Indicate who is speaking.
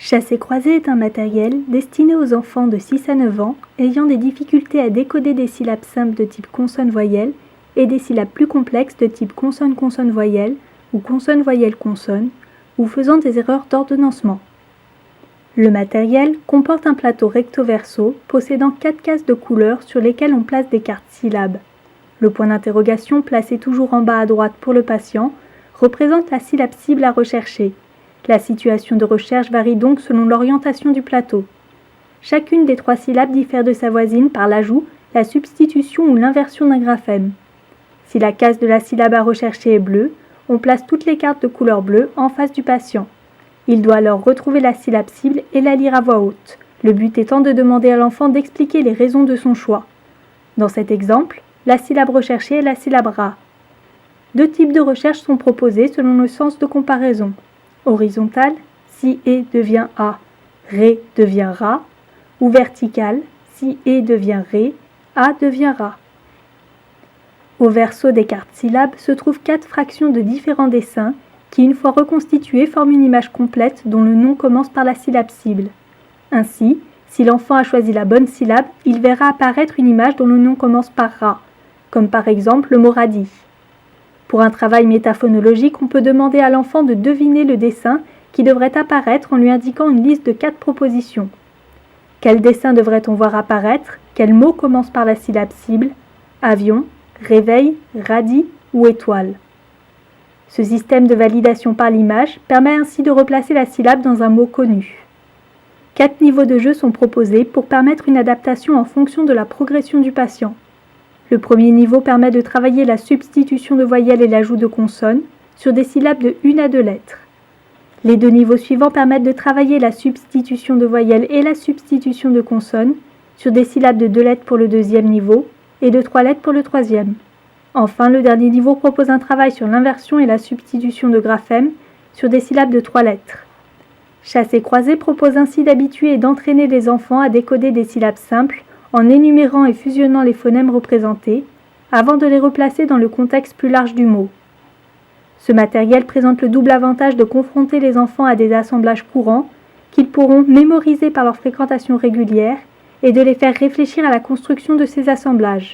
Speaker 1: Chassé-croisé est un matériel destiné aux enfants de 6 à 9 ans ayant des difficultés à décoder des syllabes simples de type consonne-voyelle et des syllabes plus complexes de type consonne-consonne-voyelle ou consonne-voyelle-consonne ou faisant des erreurs d'ordonnancement. Le matériel comporte un plateau recto-verso possédant 4 cases de couleurs sur lesquelles on place des cartes syllabes. Le point d'interrogation placé toujours en bas à droite pour le patient représente la syllabe cible à rechercher. La situation de recherche varie donc selon l'orientation du plateau. Chacune des 3 syllabes diffère de sa voisine par l'ajout, la substitution ou l'inversion d'un graphème. Si la case de la syllabe à rechercher est bleue, on place toutes les cartes de couleur bleue en face du patient. Il doit alors retrouver la syllabe cible et la lire à voix haute, le but étant de demander à l'enfant d'expliquer les raisons de son choix. Dans cet exemple, la syllabe recherchée est la syllabe ra. 2 types de recherche sont proposés selon le sens de comparaison. Horizontale, si et devient a, ré devient ra, ou verticale, si et devient ré, a devient ra. Au verso des cartes syllabes se trouvent 4 fractions de différents dessins qui, une fois reconstituées, forment une image complète dont le nom commence par la syllabe cible. Ainsi, si l'enfant a choisi la bonne syllabe, il verra apparaître une image dont le nom commence par ra, comme par exemple le mot radis. Pour un travail métaphonologique, on peut demander à l'enfant de deviner le dessin qui devrait apparaître en lui indiquant une liste de 4 propositions. Quel dessin devrait-on voir apparaître? Quel mot commence par la syllabe cible? Avion, réveil, radis ou étoile? Ce système de validation par l'image permet ainsi de replacer la syllabe dans un mot connu. 4 niveaux de jeu sont proposés pour permettre une adaptation en fonction de la progression du patient. Le premier niveau permet de travailler la substitution de voyelles et l'ajout de consonnes sur des syllabes de 1 à 2 lettres. Les 2 niveaux suivants permettent de travailler la substitution de voyelles et la substitution de consonnes sur des syllabes de 2 lettres pour le deuxième niveau et de 3 lettres pour le troisième. Enfin, le dernier niveau propose un travail sur l'inversion et la substitution de graphèmes sur des syllabes de 3 lettres. Chassé-croisé propose ainsi d'habituer et d'entraîner les enfants à décoder des syllabes simples en énumérant et fusionnant les phonèmes représentés, avant de les replacer dans le contexte plus large du mot. Ce matériel présente le double avantage de confronter les enfants à des assemblages courants qu'ils pourront mémoriser par leur fréquentation régulière et de les faire réfléchir à la construction de ces assemblages.